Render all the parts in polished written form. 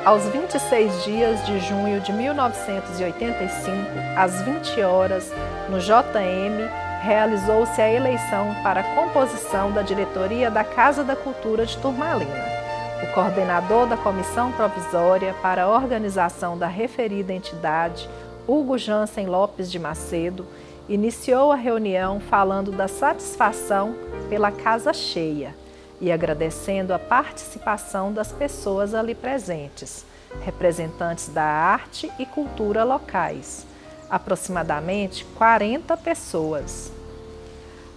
Aos 26 dias de junho de 1985, às 20 horas, no JM, realizou-se a eleição para a composição da diretoria da Casa da Cultura de Turmalina. O coordenador da comissão provisória para a organização da referida entidade, Hugo Jansen Lopes de Macedo, iniciou a reunião falando da satisfação pela casa cheia e agradecendo a participação das pessoas ali presentes, representantes da arte e cultura locais, aproximadamente 40 pessoas.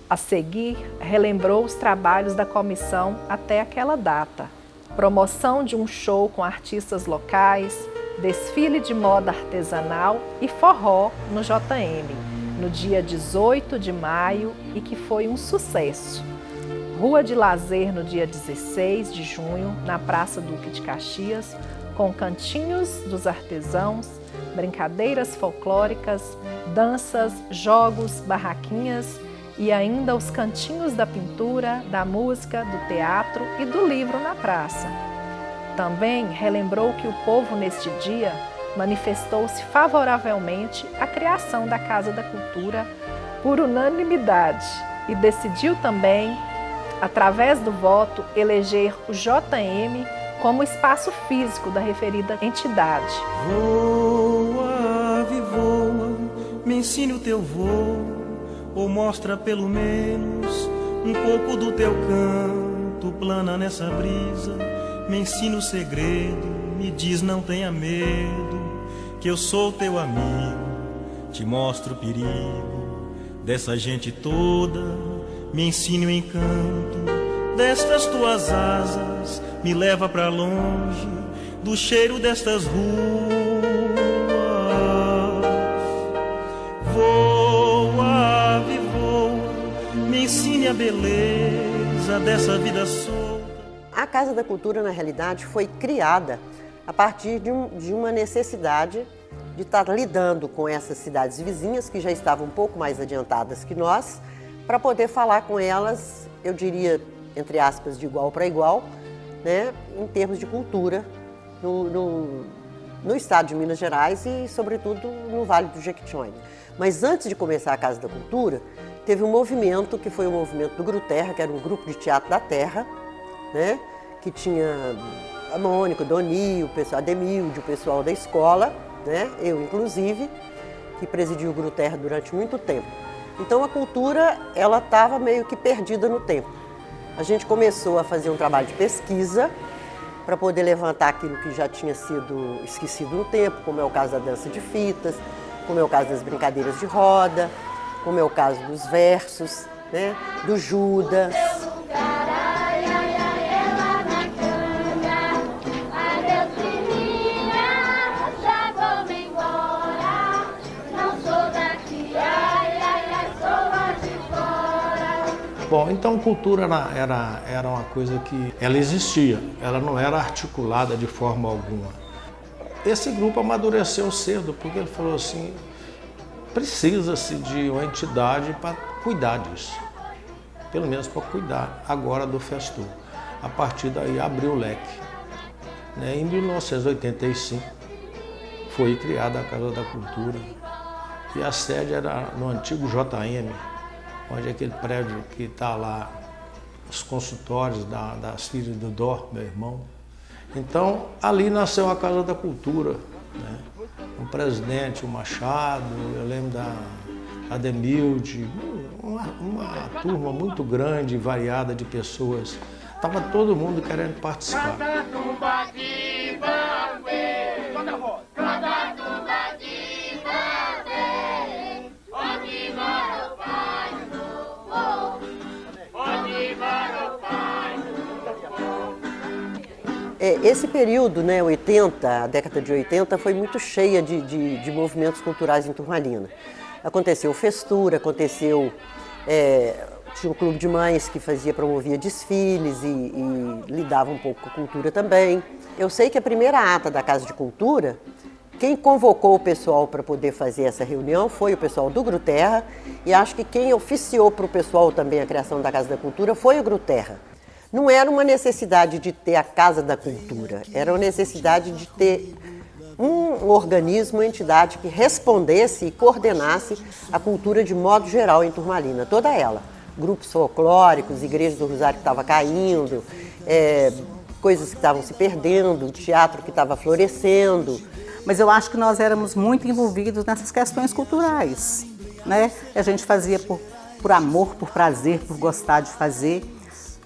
A seguir, relembrou os trabalhos da comissão até aquela data: promoção de um show com artistas locais, desfile de moda artesanal e forró no JM, no dia 18 de maio, e que foi um sucesso. Rua de lazer no dia 16 de junho, na Praça Duque de Caxias, com cantinhos dos artesãos, brincadeiras folclóricas, danças, jogos, barraquinhas e ainda os cantinhos da pintura, da música, do teatro e do livro na praça. Também relembrou que o povo neste dia manifestou-se favoravelmente à criação da Casa da Cultura por unanimidade e decidiu também, através do voto, eleger o JM como espaço físico da referida entidade. Voa, ave, voa, me ensine o teu voo, ou mostra pelo menos um pouco do teu canto, plana nessa brisa, me ensina o segredo, me diz não tenha medo, que eu sou teu amigo, te mostro o perigo dessa gente toda, me ensine o encanto destas tuas asas, me leva pra longe do cheiro destas ruas. Voa, ave, voa, me ensine a beleza dessa vida solta. A Casa da Cultura, na realidade, foi criada a partir de uma necessidade de estar lidando com essas cidades vizinhas que já estavam um pouco mais adiantadas que nós, para poder falar com elas, eu diria, entre aspas, de igual para igual, né, em termos de cultura no estado de Minas Gerais e, sobretudo, no Vale do Jequitinhonha. Mas antes de começar a Casa da Cultura, teve um movimento que foi o movimento do Gruterra, que era um grupo de teatro da terra, né, que tinha a Mônica, o Doni, o pessoal Ademilde, o pessoal da escola, né, eu inclusive, que presidi o Gruterra durante muito tempo. Então a cultura, ela estava meio que perdida no tempo. A gente começou a fazer um trabalho de pesquisa para poder levantar aquilo que já tinha sido esquecido no tempo, como é o caso da dança de fitas, como é o caso das brincadeiras de roda, como é o caso dos versos, né, do Judas. Bom, então cultura era uma coisa que ela existia, ela não era articulada de forma alguma. Esse grupo amadureceu cedo, porque ele falou assim, precisa-se de uma entidade para cuidar disso, pelo menos para cuidar agora do Festur. A partir daí abriu o leque. Em 1985 foi criada a Casa da Cultura e a sede era no antigo JM, onde é aquele prédio que está lá, os consultórios das filhas do Dó, meu irmão. Então, ali nasceu a Casa da Cultura, né? O presidente, o Machado, eu lembro da Ademilde, uma turma muito grande e variada de pessoas. Estava todo mundo querendo participar. Esse período, né, 80, a década de 80, foi muito cheia de movimentos culturais em Turmalina. Aconteceu Festura, tinha um clube de mães que promovia desfiles e lidava um pouco com a cultura também. Eu sei que a primeira ata da Casa de Cultura, quem convocou o pessoal para poder fazer essa reunião foi o pessoal do Gruterra, e acho que quem oficiou para o pessoal também a criação da Casa da Cultura foi o Gruterra. Não era uma necessidade de ter a Casa da Cultura, era uma necessidade de ter um organismo, uma entidade que respondesse e coordenasse a cultura de modo geral em Turmalina, toda ela. Grupos folclóricos, igrejas do Rosário que estava caindo, coisas que estavam se perdendo, teatro que estava florescendo. Mas eu acho que nós éramos muito envolvidos nessas questões culturais, né? A gente fazia por amor, por prazer, por gostar de fazer,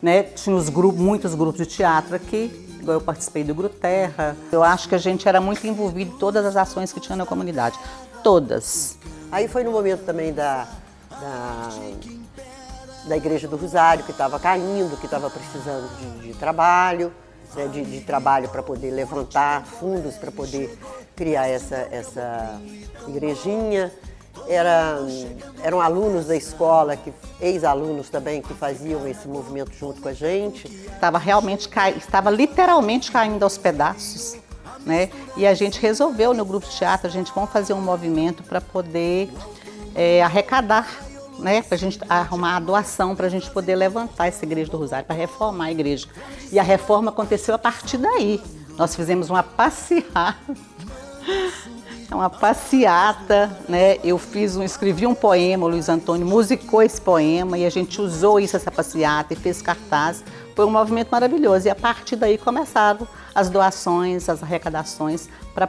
né? Tinha muitos grupos de teatro aqui, igual eu participei do Gruterra. Eu acho que a gente era muito envolvido em todas as ações que tinha na comunidade, todas. Aí foi no momento também da Igreja do Rosário, que estava caindo, que estava precisando de trabalho, né, de trabalho para poder levantar fundos, para poder criar essa igrejinha. Eram alunos da escola, ex-alunos também, que faziam esse movimento junto com a gente. Estava literalmente caindo aos pedaços, né? E a gente resolveu no grupo de teatro, vamos fazer um movimento para poder arrecadar, né? Para a gente arrumar a doação, para a gente poder levantar essa Igreja do Rosário, para reformar a igreja. E a reforma aconteceu a partir daí. Nós fizemos uma passeata, né? Eu escrevi um poema, o Luiz Antônio musicou esse poema e a gente usou essa passeata e fez cartaz. Foi um movimento maravilhoso e a partir daí começaram as doações, as arrecadações para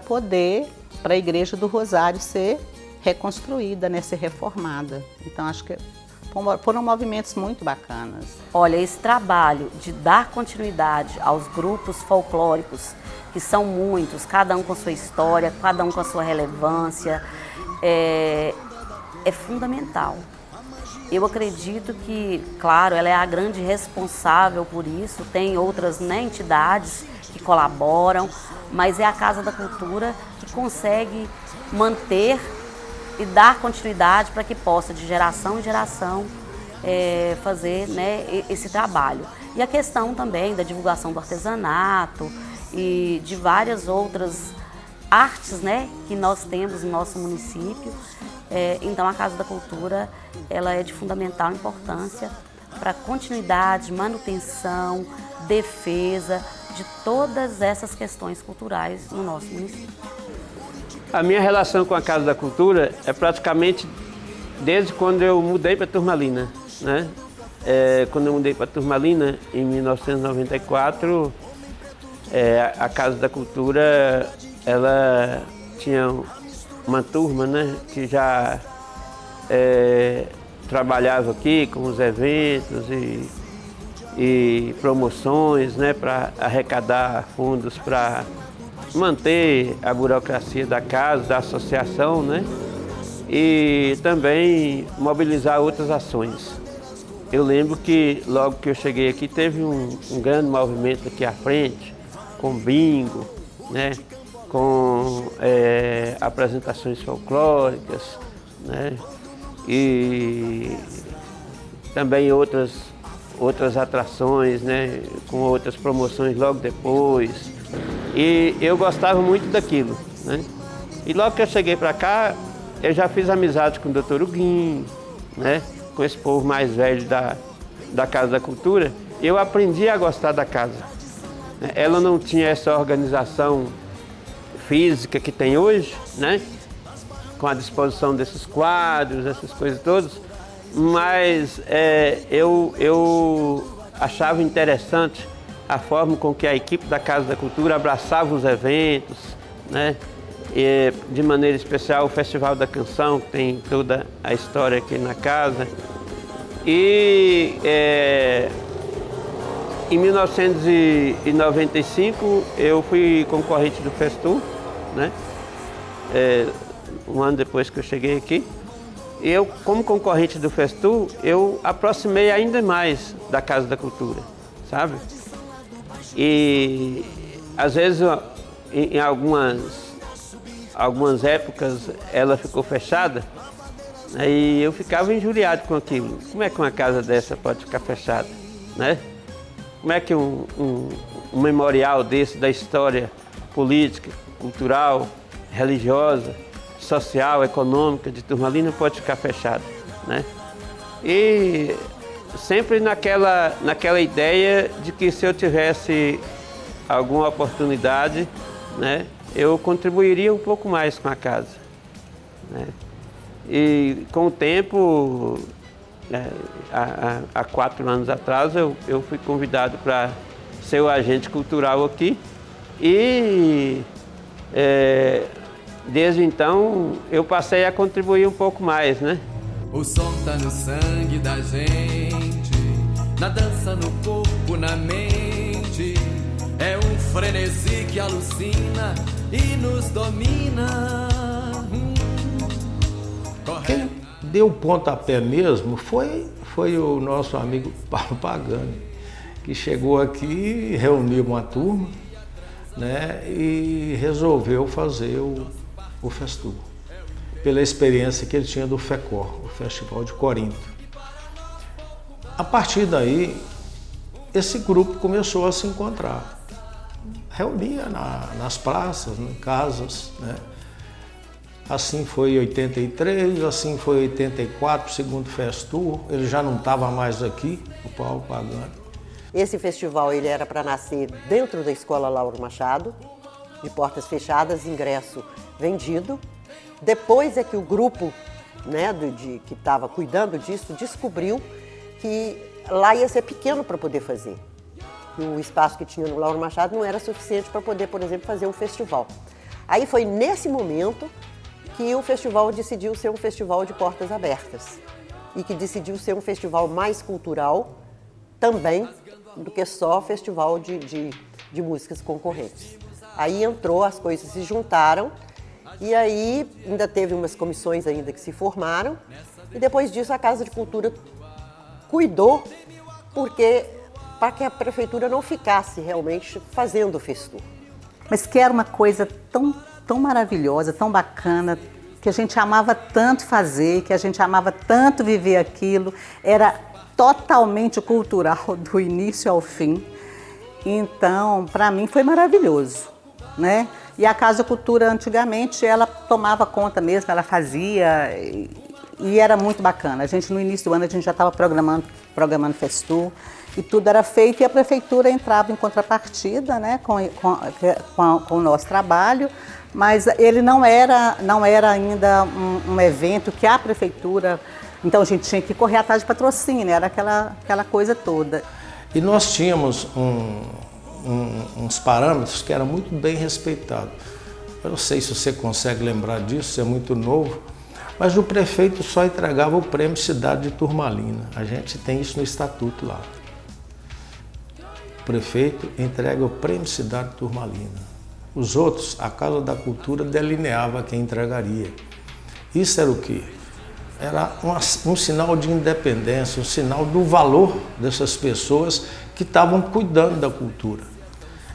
a Igreja do Rosário ser reconstruída, né? Ser reformada. Então acho que foram movimentos muito bacanas. Olha, esse trabalho de dar continuidade aos grupos folclóricos, que são muitos, cada um com sua história, cada um com a sua relevância, é fundamental. Eu acredito que, claro, ela é a grande responsável por isso, tem outras, né, entidades que colaboram, mas é a Casa da Cultura que consegue manter e dar continuidade para que possa, de geração em geração, fazer, né, esse trabalho. E a questão também da divulgação do artesanato e de várias outras artes, né, que nós temos no nosso município. Então a Casa da Cultura ela é de fundamental importância para a continuidade, manutenção, defesa de todas essas questões culturais no nosso município. A minha relação com a Casa da Cultura é praticamente desde quando eu mudei para Turmalina, né? Quando eu mudei para Turmalina, em 1994, a Casa da Cultura ela tinha uma turma, né, que já trabalhava aqui com os eventos e promoções, né, para arrecadar fundos para manter a burocracia da casa, da associação, né? E também mobilizar outras ações. Eu lembro que logo que eu cheguei aqui teve um grande movimento aqui à frente, com bingo, né? Com apresentações folclóricas, né? E também outras atrações, né? Com outras promoções logo depois. E eu gostava muito daquilo, né? E logo que eu cheguei para cá, eu já fiz amizade com o Dr. Huguinho, né? Com esse povo mais velho da Casa da Cultura. Eu aprendi a gostar da casa. Ela não tinha essa organização física que tem hoje, né? Com a disposição desses quadros, essas coisas todas, mas eu achava interessante a forma com que a equipe da Casa da Cultura abraçava os eventos, né? E, de maneira especial, o Festival da Canção, que tem toda a história aqui na casa. E em 1995 eu fui concorrente do Festu, né? Um ano depois que eu cheguei aqui. Eu, como concorrente do Festu, eu aproximei ainda mais da Casa da Cultura, sabe? E às vezes em algumas épocas ela ficou fechada, né? E eu ficava injuriado com aquilo. Como é que uma casa dessa pode ficar fechada, né? Como é que um memorial desse da história política, cultural, religiosa, social, econômica de Turmalina pode ficar fechado, né? E sempre naquela ideia de que se eu tivesse alguma oportunidade, né, eu contribuiria um pouco mais com a casa, né? E com o tempo, há 4 anos atrás, eu fui convidado para ser o agente cultural aqui e desde então eu passei a contribuir um pouco mais, né? O som tá no sangue da gente, na dança, no corpo, na mente. É um frenesi que alucina e nos domina. Quem deu pontapé mesmo foi o nosso amigo Paulo Pagani, que chegou aqui, reuniu uma turma, né, e resolveu fazer o Festu, pela experiência que ele tinha do FECOR, o Festival de Corinto. A partir daí, esse grupo começou a se encontrar, reunia nas praças, em casas, né? Assim foi em 83, assim foi em 84, segundo Festu. Ele já não estava mais aqui, o Paulo Pagani. Esse festival ele era para nascer dentro da Escola Lauro Machado, de portas fechadas, ingresso vendido. Depois é que o grupo, né, que estava cuidando disso descobriu que lá ia ser pequeno para poder fazer. E o espaço que tinha no Lauro Machado não era suficiente para poder, por exemplo, fazer um festival. Aí foi nesse momento que o festival decidiu ser um festival de portas abertas e que decidiu ser um festival mais cultural também do que só festival de músicas concorrentes. Aí entrou, as coisas se juntaram e aí ainda teve umas comissões ainda que se formaram e depois disso a Casa de Cultura cuidou para que a prefeitura não ficasse realmente fazendo o Festu. Mas que era uma coisa tão maravilhosa, tão bacana, que a gente amava tanto fazer, que a gente amava tanto viver aquilo. Era totalmente cultural do início ao fim. Então, para mim foi maravilhoso, né? E a Casa Cultura antigamente ela tomava conta mesmo, ela fazia e era muito bacana. A gente no início do ano a gente já estava programando Festu e tudo era feito e a prefeitura entrava em contrapartida, né, com o nosso trabalho, mas ele não era ainda um evento que a prefeitura, então a gente tinha que correr atrás de patrocínio, era aquela coisa toda. E nós tínhamos uns parâmetros que eram muito bem respeitados. Eu não sei se você consegue lembrar disso, você é muito novo, mas o prefeito só entregava o prêmio Cidade de Turmalina. A gente tem isso no estatuto lá. O prefeito entrega o prêmio Cidade de Turmalina. Os outros, a Casa da Cultura delineava quem entregaria. Isso era o quê? Era um sinal de independência, um sinal do valor dessas pessoas que estavam cuidando da cultura.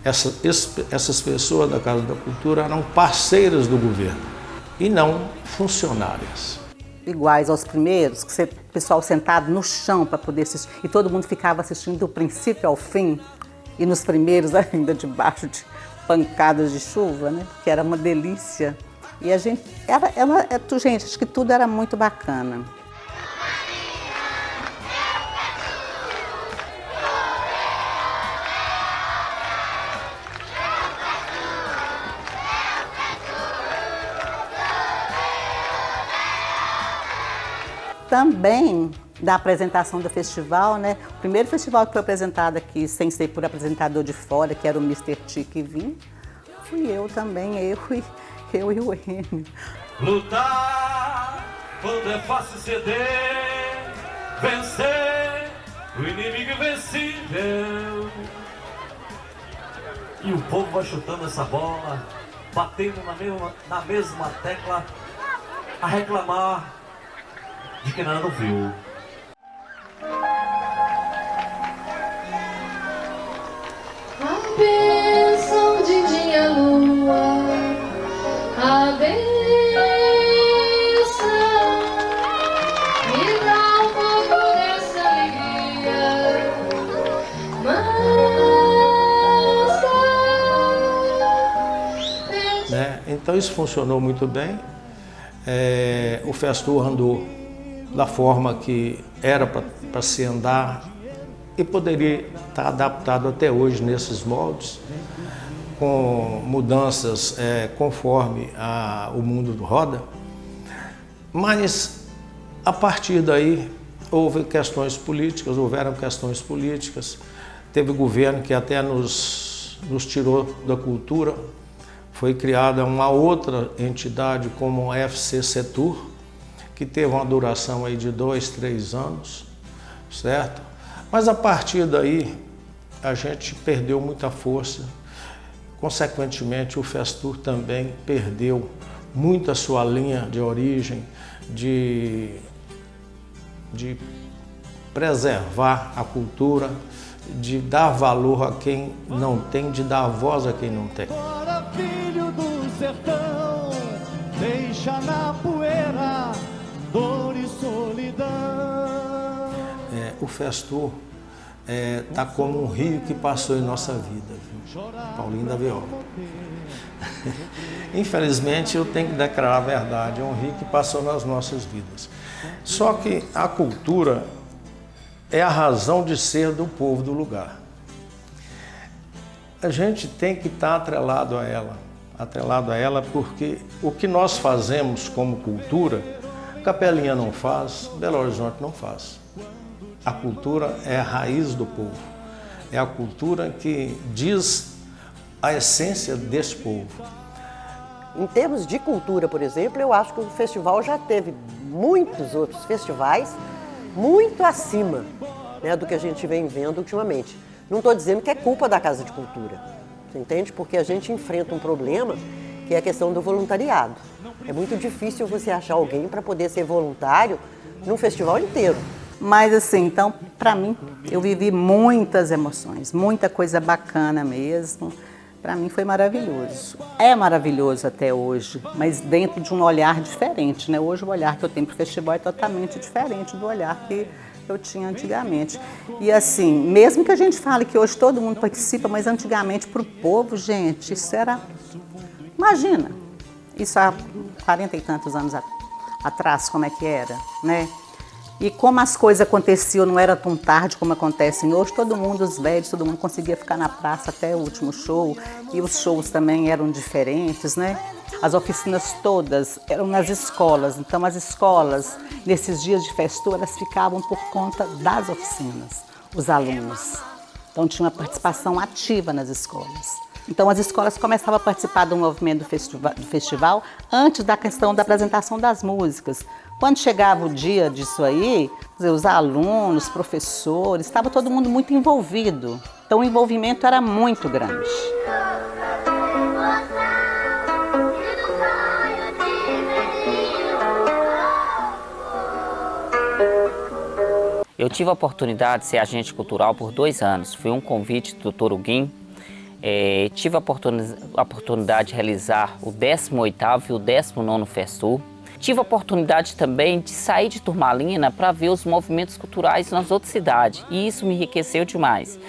Essas pessoas da Casa da Cultura eram parceiras do governo e não funcionárias. Iguais aos primeiros, que o pessoal sentado no chão para poder assistir, e todo mundo ficava assistindo do princípio ao fim, e nos primeiros ainda debaixo de pancadas de chuva, né? Que era uma delícia. E a gente, gente, acho que tudo era muito bacana. Também da apresentação do festival, né? O primeiro festival que foi apresentado aqui, sem ser por apresentador de fora, que era o Mr. Tique Vim, fui eu também, eu e o Enio. Lutar quando é fácil ceder, vencer o inimigo invencível. E o povo vai chutando essa bola, batendo na mesma tecla, a reclamar de que nada não viu. A bênção de dia lua, a bênção me dá um pouco dessa alegria, Né? Então isso funcionou muito bem. O Festu andou da forma que era para se andar e poderia estar adaptado até hoje nesses moldes, com mudanças conforme o mundo roda. Mas, a partir daí, houveram questões políticas, teve governo que até nos tirou da cultura, foi criada uma outra entidade como a FC Setur, que teve uma duração aí de 2, 3 anos, certo? Mas a partir daí, a gente perdeu muita força, consequentemente o Festur também perdeu muito a sua linha de origem, de preservar a cultura, de dar valor a quem não tem, de dar voz a quem não tem. Bora, filho do sertão, deixa na poeira dor e solidão. O Festur tá como um rio que passou em nossa vida, viu? Paulinho da Viola. Infelizmente, eu tenho que declarar a verdade, é um rio que passou nas nossas vidas. Só que a cultura é a razão de ser do povo do lugar. A gente tem que estar atrelado a ela porque o que nós fazemos como cultura, Capelinha não faz, Belo Horizonte não faz. A cultura é a raiz do povo, é a cultura que diz a essência desse povo. Em termos de cultura, por exemplo, eu acho que o festival já teve muitos outros festivais muito acima, né, do que a gente vem vendo ultimamente. Não estou dizendo que é culpa da Casa de Cultura, você entende? Porque a gente enfrenta um problema que é a questão do voluntariado. É muito difícil você achar alguém para poder ser voluntário num festival inteiro. Mas assim, então, para mim, eu vivi muitas emoções, muita coisa bacana mesmo. Para mim foi maravilhoso. É maravilhoso até hoje, mas dentro de um olhar diferente, né? Hoje o olhar que eu tenho para o festival é totalmente diferente do olhar que eu tinha antigamente. E assim, mesmo que a gente fale que hoje todo mundo participa, mas antigamente para o povo, gente, isso era... Imagina, isso há 40 e tantos anos atrás, como é que era, né? E como as coisas aconteciam, não era tão tarde como acontecem hoje, todo mundo, os velhos, todo mundo conseguia ficar na praça até o último show, e os shows também eram diferentes, né? As oficinas todas eram nas escolas, então as escolas, nesses dias de Festur, elas ficavam por conta das oficinas, os alunos. Então tinha uma participação ativa nas escolas. Então as escolas começavam a participar do movimento do festival antes da questão da apresentação das músicas. Quando chegava o dia disso aí, os alunos, professores, estava todo mundo muito envolvido. Então o envolvimento era muito grande. Eu tive a oportunidade de ser agente cultural por 2 anos. Foi um convite do Dr. Huguim. Tive a oportunidade de realizar o 18º e o 19º Festur. Tive a oportunidade também de sair de Turmalina para ver os movimentos culturais nas outras cidades. E isso me enriqueceu demais.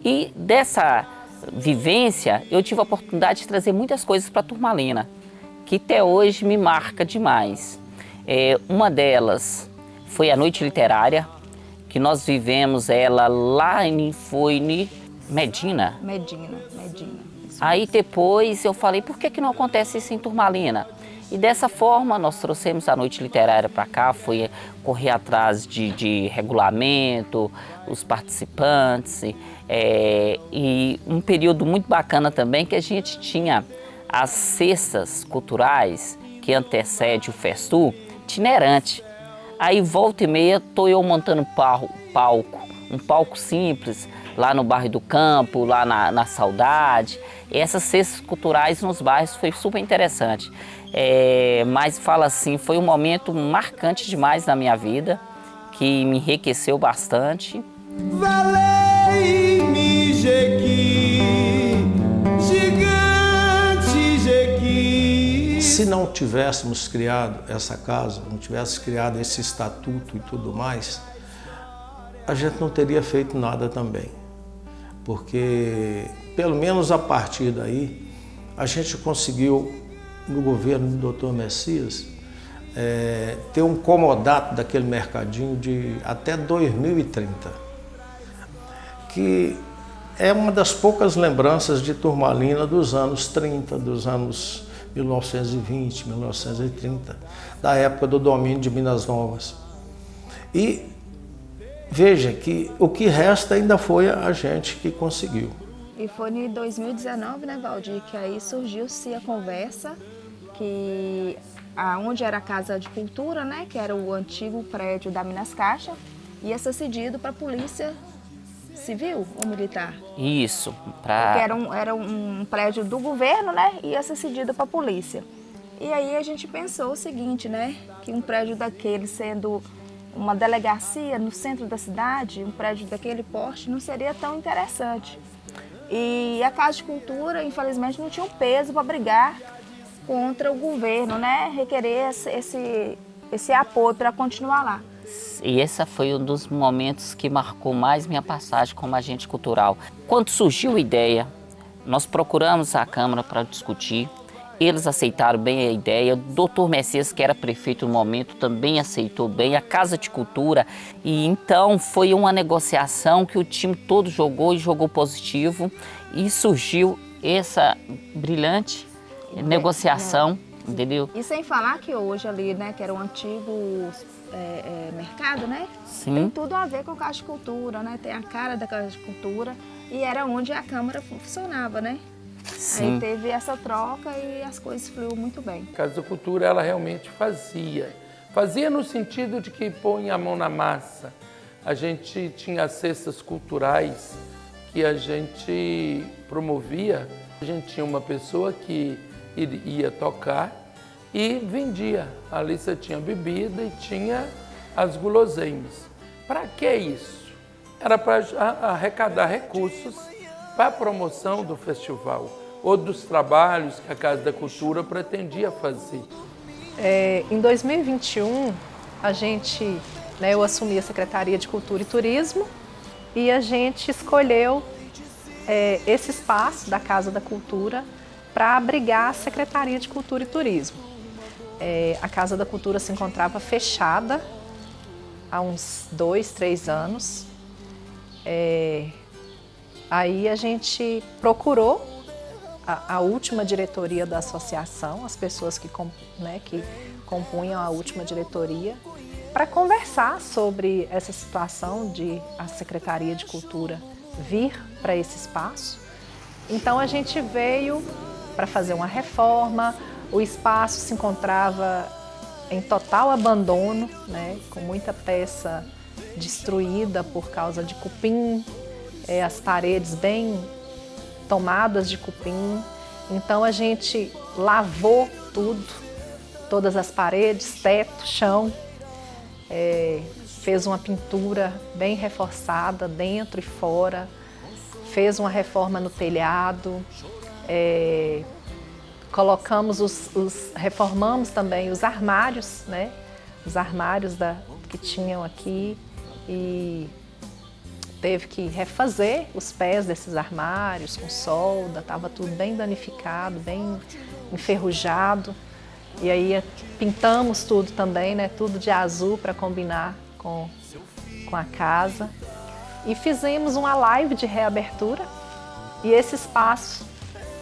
E dessa vivência, eu tive a oportunidade de trazer muitas coisas para Turmalina, que até hoje me marca demais. Uma delas foi a Noite Literária, que nós vivemos ela lá em Medina. Aí depois eu falei, por que não acontece isso em Turmalina? E dessa forma nós trouxemos a Noite Literária para cá, foi correr atrás de regulamento, os participantes, e um período muito bacana também que a gente tinha as cestas culturais que antecede o Festur, itinerante. Aí volta e meia estou eu montando um palco simples, lá no bairro do Campo, lá na Saudade. E essas cestas culturais nos bairros foi super interessante. Mas fala assim, foi um momento marcante demais na minha vida, que me enriqueceu bastante. Valei-me, Jequi, gigante Jequi. Se não tivéssemos criado essa casa, não tivéssemos criado esse estatuto e tudo mais, a gente não teria feito nada também. Porque, pelo menos a partir daí, a gente conseguiu, no governo do Dr. Messias, ter um comodato daquele mercadinho de até 2030, que é uma das poucas lembranças de Turmalina dos anos 30, dos anos 1920, 1930, da época do domínio de Minas Novas. E veja que o que resta ainda foi a gente que conseguiu. E foi em 2019, né, Valdir, que aí surgiu-se a conversa que onde era a Casa de Cultura, né, que era o antigo prédio da Minas Caixa, ia ser cedido para a Polícia Civil ou Militar. Isso. Porque era um prédio do governo, né, e ia ser cedido para a polícia. E aí a gente pensou o seguinte, né, que um prédio daquele sendo uma delegacia no centro da cidade, um prédio daquele porte, não seria tão interessante. E a Casa de Cultura, infelizmente, não tinha um peso para brigar contra o governo, né? Requerer esse apoio para continuar lá. E esse foi um dos momentos que marcou mais minha passagem como agente cultural. Quando surgiu a ideia, nós procuramos a Câmara para discutir. Eles aceitaram bem a ideia. O doutor Messias, que era prefeito no momento, também aceitou bem. A Casa de Cultura. E então foi uma negociação que o time todo jogou e jogou positivo. E surgiu essa brilhante negociação, entendeu? E sem falar que hoje ali, né, que era o antigo mercado, né? Sim. Tem tudo a ver com a Casa de Cultura, né? Tem a cara da Casa de Cultura e era onde a Câmara funcionava, né? Sim. Aí teve essa troca e as coisas fluíram muito bem. A Casa da Cultura, ela realmente fazia no sentido de que põe a mão na massa. A gente tinha as cestas culturais que a gente promovia. A gente tinha uma pessoa que ia tocar e vendia. Ali você tinha bebida e tinha as guloseimas. Para que isso? Era para arrecadar recursos para a promoção do festival ou dos trabalhos que a Casa da Cultura pretendia fazer. Em 2021, eu assumi a Secretaria de Cultura e Turismo e a gente escolheu esse espaço da Casa da Cultura para abrigar a Secretaria de Cultura e Turismo. A Casa da Cultura se encontrava fechada há uns 2, 3 anos. Aí a gente procurou a última diretoria da associação, as pessoas que compunham a última diretoria, para conversar sobre essa situação de a Secretaria de Cultura vir para esse espaço. Então a gente veio para fazer uma reforma, o espaço se encontrava em total abandono, né, com muita peça destruída por causa de cupim, as paredes bem tomadas de cupim. Então a gente lavou tudo, todas as paredes, teto, chão, fez uma pintura bem reforçada dentro e fora, fez uma reforma no telhado, reformamos também os armários, né? Os armários que tinham aqui e teve que refazer os pés desses armários com solda, estava tudo bem danificado, bem enferrujado. E aí pintamos tudo também, né? Tudo de azul para combinar com a casa. E fizemos uma live de reabertura e esse espaço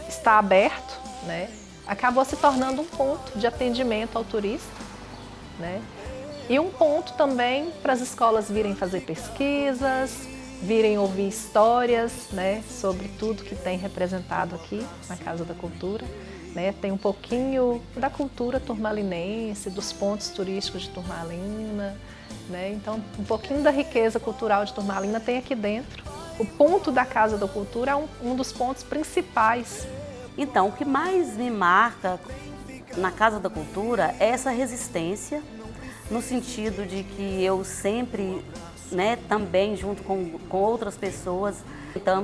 está aberto, né? Acabou se tornando um ponto de atendimento ao turista, né? E um ponto também para as escolas virem fazer pesquisas, virem ouvir histórias, né, sobre tudo que tem representado aqui na Casa da Cultura, né? Tem um pouquinho da cultura turmalinense, dos pontos turísticos de Turmalina, né? Então, um pouquinho da riqueza cultural de Turmalina tem aqui dentro. O ponto da Casa da Cultura é um dos pontos principais. Então, o que mais me marca na Casa da Cultura é essa resistência, no sentido de que eu sempre, né, também junto com outras pessoas,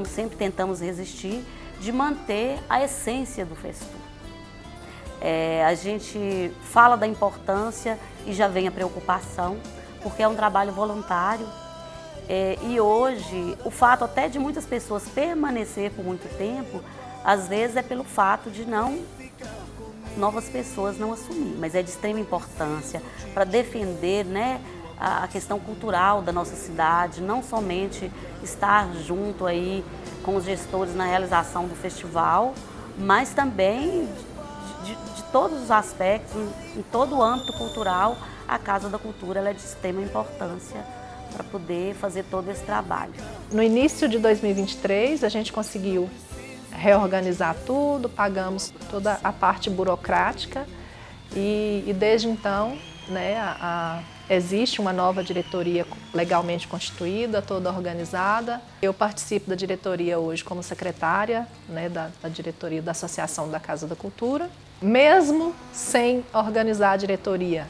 sempre tentamos resistir, de manter a essência do Festu. A gente fala da importância e já vem a preocupação, porque é um trabalho voluntário. E hoje, o fato até de muitas pessoas permanecer por muito tempo, às vezes é pelo fato de não novas pessoas não assumir, mas é de extrema importância para defender, né, a questão cultural da nossa cidade, não somente estar junto aí com os gestores na realização do festival, mas também de todos os aspectos, em todo o âmbito cultural, a Casa da Cultura ela é de extrema importância para poder fazer todo esse trabalho. No início de 2023, a gente conseguiu reorganizar tudo, pagamos toda a parte burocrática e desde então, né, existe uma nova diretoria legalmente constituída, toda organizada. Eu participo da diretoria hoje como secretária, né, da diretoria da Associação da Casa da Cultura. Mesmo sem organizar a diretoria,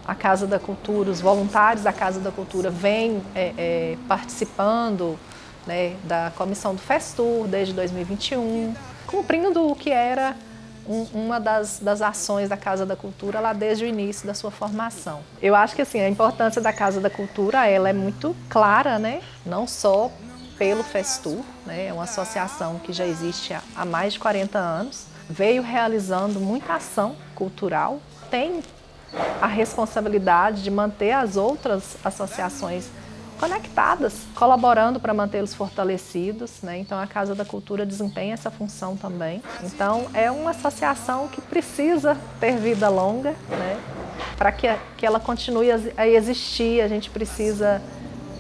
a Casa da Cultura, os voluntários da Casa da Cultura vêm participando, né, da comissão do Festur desde 2021, cumprindo o que era uma das ações da Casa da Cultura lá desde o início da sua formação. Eu acho que assim, a importância da Casa da Cultura ela é muito clara, né, não só pelo Festur, né, é uma associação que já existe há mais de 40 anos, veio realizando muita ação cultural, tem a responsabilidade de manter as outras associações conectadas, colaborando para mantê-los fortalecidos, né? Então a Casa da Cultura desempenha essa função também. Então é uma associação que precisa ter vida longa, né? Para que ela continue a existir, a gente precisa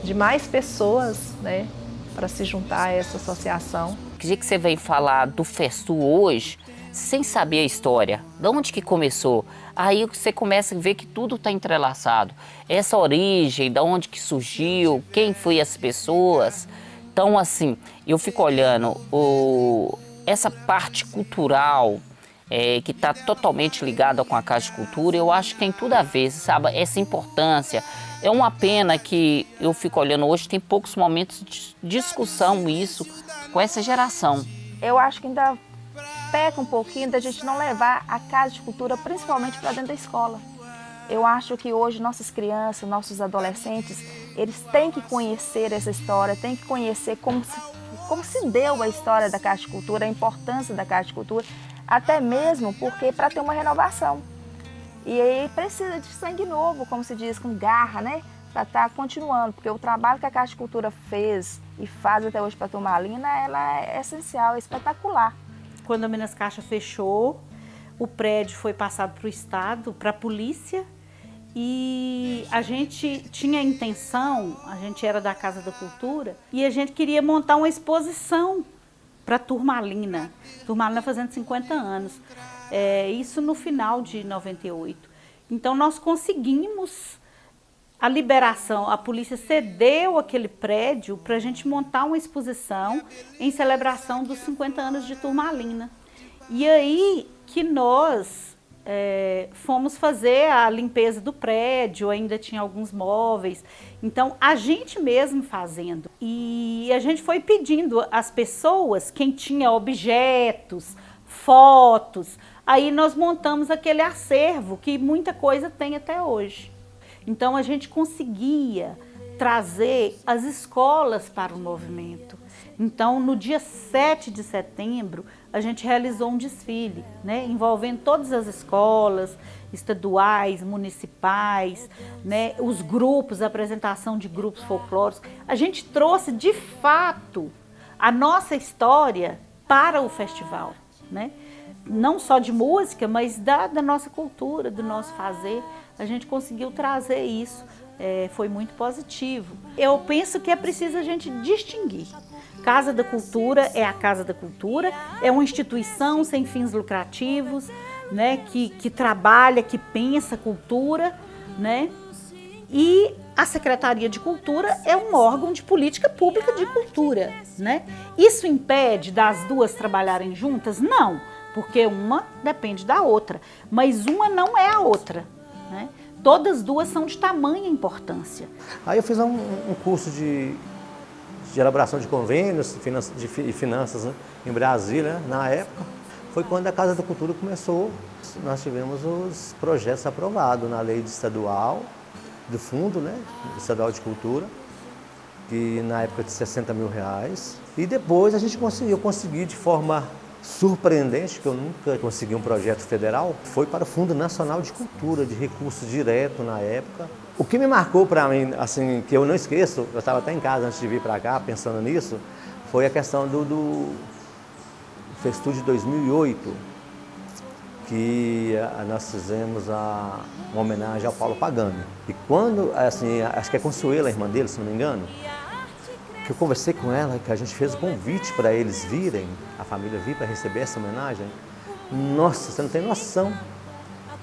de mais pessoas, né, para se juntar a essa associação. Que dia que você vem falar do Festur hoje, sem saber a história, de onde que começou, aí você começa a ver que tudo está entrelaçado. Essa origem, de onde que surgiu, quem foi as pessoas. Então, assim, eu fico olhando essa parte cultural que está totalmente ligada com a Casa de Cultura, eu acho que tem tudo a ver, sabe? Essa importância. É uma pena que eu fico olhando hoje, tem poucos momentos de discussão isso com essa geração. Eu acho que ainda peca um pouquinho da gente não levar a Casa de Cultura principalmente para dentro da escola. Eu acho que hoje nossas crianças, nossos adolescentes, eles têm que conhecer essa história, têm que conhecer como se deu a história da Casa de Cultura, a importância da Casa de Cultura, até mesmo porque para ter uma renovação. E aí precisa de sangue novo, como se diz, com garra, né? Para estar continuando, porque o trabalho que a Casa de Cultura fez e faz até hoje para Turmalina, ela é essencial, é espetacular. Quando a Minas Caixa fechou, o prédio foi passado para o Estado, para a polícia, e a gente tinha a intenção, a gente era da Casa da Cultura, e a gente queria montar uma exposição para Turmalina. Turmalina fazendo 50 anos. Isso no final de 98. Então nós conseguimos a liberação, a polícia cedeu aquele prédio para a gente montar uma exposição em celebração dos 50 anos de Turmalina. E aí que nós fomos fazer a limpeza do prédio, ainda tinha alguns móveis, então a gente mesmo fazendo. E a gente foi pedindo às pessoas, quem tinha objetos, fotos, aí nós montamos aquele acervo que muita coisa tem até hoje. Então a gente conseguia trazer as escolas para o movimento. Então no dia 7 de setembro a gente realizou um desfile, né, envolvendo todas as escolas estaduais, municipais, né, os grupos, a apresentação de grupos folclóricos. A gente trouxe de fato a nossa história para o festival, né? Não só de música, mas da nossa cultura, do nosso fazer. A gente conseguiu trazer isso, foi muito positivo. Eu penso que é preciso a gente distinguir. Casa da Cultura é a Casa da Cultura, é uma instituição sem fins lucrativos, né, que trabalha, que pensa cultura, né? E a Secretaria de Cultura é um órgão de política pública de cultura, né? Isso impede das duas trabalharem juntas? Não, porque uma depende da outra, mas uma não é a outra, né? Todas duas são de tamanha importância. Aí eu fiz um curso de elaboração de convênios e finanças, né, em Brasília, né, na época. Foi quando a Casa da Cultura começou, nós tivemos os projetos aprovados na lei estadual, do fundo, né, estadual de cultura, que na época de R$60 mil. E depois eu consegui de forma surpreendente, que eu nunca consegui um projeto federal, foi para o Fundo Nacional de Cultura, de recurso direto na época. O que me marcou para mim, assim, que eu não esqueço, eu estava até em casa antes de vir para cá pensando nisso, foi a questão do Festu de 2008, que nós fizemos uma homenagem ao Paulo Pagani. E quando, assim, acho que é Consuelo, a irmã dele, se não me engano, que eu conversei com ela, que a gente fez o convite para eles virem, a família vir para receber essa homenagem. Nossa, você não tem noção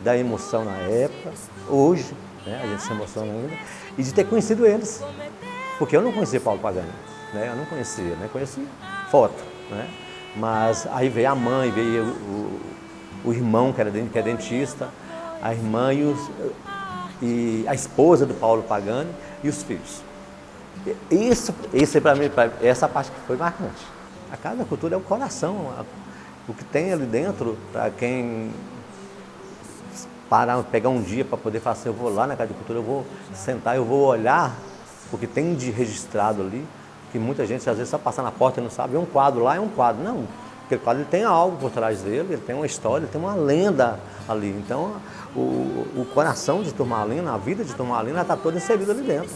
da emoção na época, hoje, né, a gente se emociona ainda, e de ter conhecido eles. Porque eu não conhecia Paulo Pagani, né, eu não conhecia, né, conhecia foto, né, mas aí veio a mãe, veio o irmão, que é dentista, a irmã e a esposa do Paulo Pagani e os filhos. Isso para mim, essa parte que foi marcante. A Casa da Cultura é o coração, o que tem ali dentro, para quem pegar um dia para poder falar assim, eu vou lá na Casa da Cultura, eu vou sentar, eu vou olhar o que tem de registrado ali, que muita gente às vezes só passa na porta e não sabe, é um quadro lá, é um quadro. Não, aquele quadro ele tem algo por trás dele, ele tem uma história, ele tem uma lenda ali. Então, o coração de Turmalina, a vida de Turmalina está toda inserida ali dentro.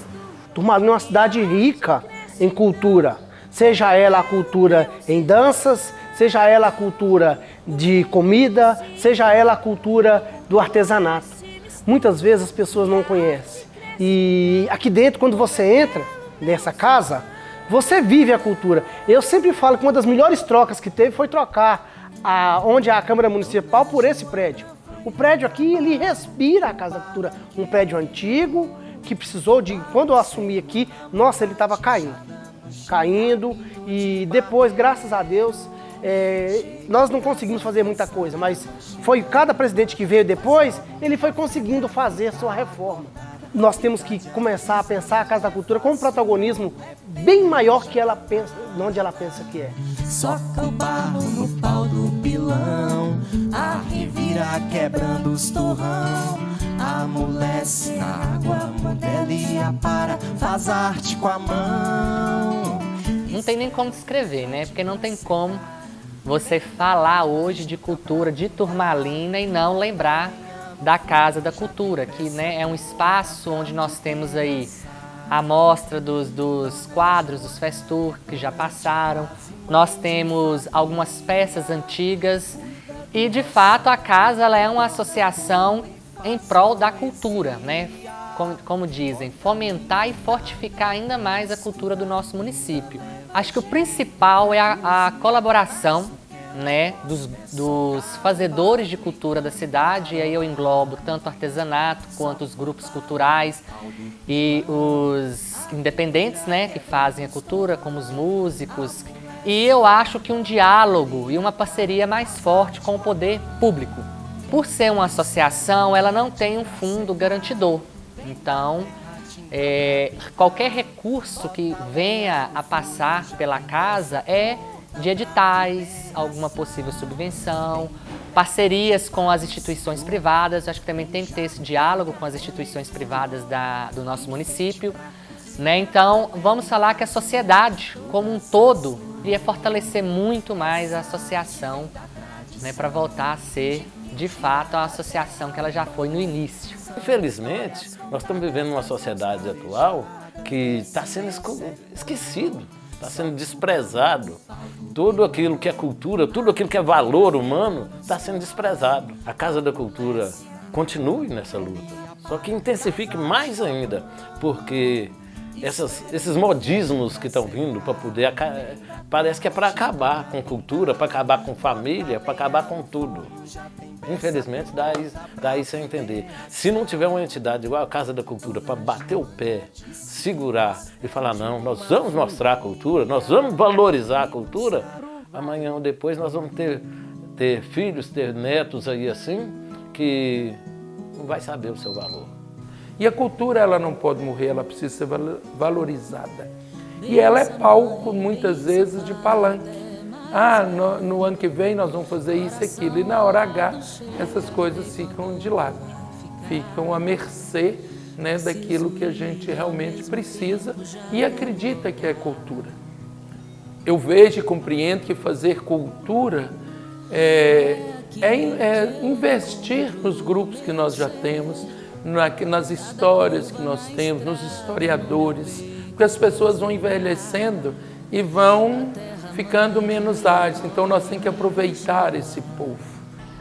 Turmalina é uma cidade rica em cultura, seja ela a cultura em danças, seja ela a cultura de comida, seja ela a cultura do artesanato. Muitas vezes as pessoas não conhecem. E aqui dentro, quando você entra nessa casa, você vive a cultura. Eu sempre falo que uma das melhores trocas que teve foi trocar onde é a Câmara Municipal por esse prédio. O prédio aqui, ele respira a Casa da Cultura, um prédio antigo, que precisou de, quando eu assumi aqui, nossa, ele estava caindo, e depois, graças a Deus, nós não conseguimos fazer muita coisa, mas foi cada presidente que veio depois, ele foi conseguindo fazer sua reforma. Nós temos que começar a pensar a Casa da Cultura com um protagonismo bem maior que ela pensa, onde ela pensa que é. Soca o barro no pau do pilão, a revira quebrando os torrão, amolece na água, modelia para, faz arte com a mão. Não tem nem como descrever, né? Porque não tem como você falar hoje de cultura de Turmalina e não lembrar da Casa da Cultura, que, né, é um espaço onde nós temos aí a mostra dos quadros, dos Festour que já passaram, nós temos algumas peças antigas e, de fato, a casa ela é uma associação em prol da cultura, né? Como dizem, fomentar e fortificar ainda mais a cultura do nosso município. Acho que o principal é a colaboração, né, dos fazedores de cultura da cidade, e aí eu englobo tanto o artesanato quanto os grupos culturais e os independentes, né, que fazem a cultura, como os músicos. E eu acho que um diálogo e uma parceria mais forte com o poder público. Por ser uma associação, ela não tem um fundo garantidor. Então, qualquer recurso que venha a passar pela casa é de editais, alguma possível subvenção, parcerias com as instituições privadas. Acho que também tem que ter esse diálogo com as instituições privadas do nosso município, né? Então, vamos falar que a sociedade como um todo iria fortalecer muito mais a associação, né, para voltar a ser, de fato, a associação que ela já foi no início. Infelizmente, nós estamos vivendo uma sociedade atual que está sendo esquecido. Está sendo desprezado. Tudo aquilo que é cultura, tudo aquilo que é valor humano está sendo desprezado. A Casa da Cultura continue nessa luta, só que intensifique mais ainda, porque esses modismos que estão vindo para poder, parece que é para acabar com cultura, para acabar com família, para acabar com tudo. Infelizmente, dá isso a entender. Se não tiver uma entidade igual a Casa da Cultura para bater o pé, segurar e falar, não, nós vamos mostrar a cultura, nós vamos valorizar a cultura, amanhã ou depois nós vamos ter filhos, ter netos aí assim, que não vai saber o seu valor. E a cultura, ela não pode morrer, ela precisa ser valorizada. E ela é palco, muitas vezes, de palanque. No ano que vem nós vamos fazer isso e aquilo. E na hora H, essas coisas ficam de lado. Ficam à mercê, né, daquilo que a gente realmente precisa e acredita que é cultura. Eu vejo e compreendo que fazer cultura investir nos grupos que nós já temos, nas histórias que nós temos, nos historiadores, porque as pessoas vão envelhecendo e vão ficando menos ágeis, então nós temos que aproveitar esse povo.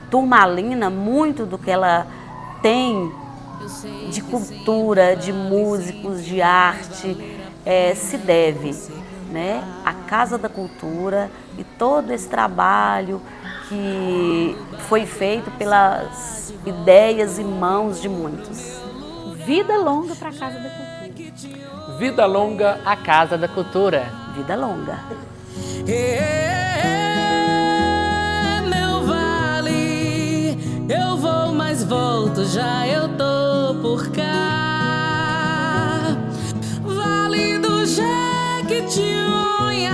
Turmalina, muito do que ela tem de cultura, de músicos, de arte, se deve, né, à Casa da Cultura e todo esse trabalho que foi feito pelas ideias e mãos de muitos. Vida longa para a Casa da Cultura. Vida longa à Casa da Cultura. Vida longa. Meu vale, eu vou, mas volto, já eu tô por cá. Vale do Jequitinhonha,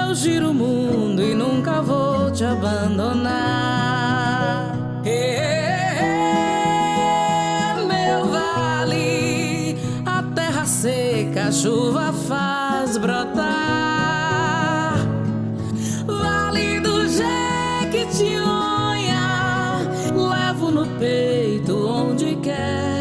eu giro o mundo e nunca vou te abandonar. Meu vale, a terra seca, a chuva faz brotar. Vale do Jequitinhonha, levo no peito onde quer